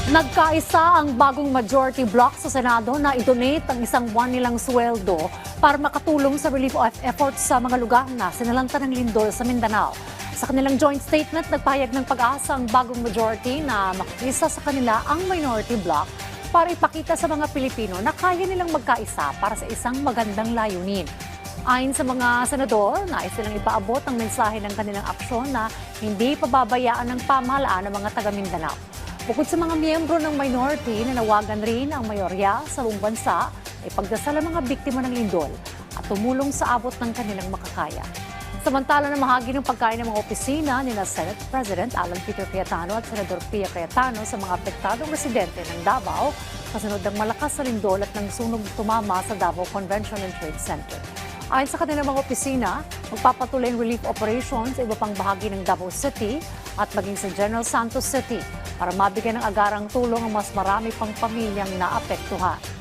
Nagkaisa ang bagong majority bloc sa Senado na i-donate ang isang buwan nilang sweldo para makatulong sa relief efforts sa mga lugar na sinalanta ng lindol sa Mindanao. Sa kanilang joint statement, nagpahayag ng pag-asa ang bagong majority na makikisa sa kanila ang minority bloc para ipakita sa mga Pilipino na kaya nilang magkaisa para sa isang magandang layunin. Ayon sa mga senador, nais silang ipaabot ang mensahe ng kanilang aksyon na hindi pababayaan ng pamahalaan ng mga taga-Mindanao. Bukod sa mga miyembro ng minority, nanawagan rin ang mayorya sa buong bansa ay pagdasal ang mga biktima ng lindol at tumulong sa abot ng kanilang makakaya. Samantala na mahagi ng pagkain ng mga opisina ni Senate President Alan Peter Cayetano at Senador Pia Cayetano sa mga apektadong residente ng Davao kasunod ng malakas na lindol at ng sunog tumama sa Davao Convention and Trade Center. Ayon sa kanilang mga opisina, magpapatuloy ang relief operations sa iba pang bahagi ng Davao City at maging sa General Santos City para mabigyan ng agarang tulong ang mas marami pang pamilyang naapektuhan.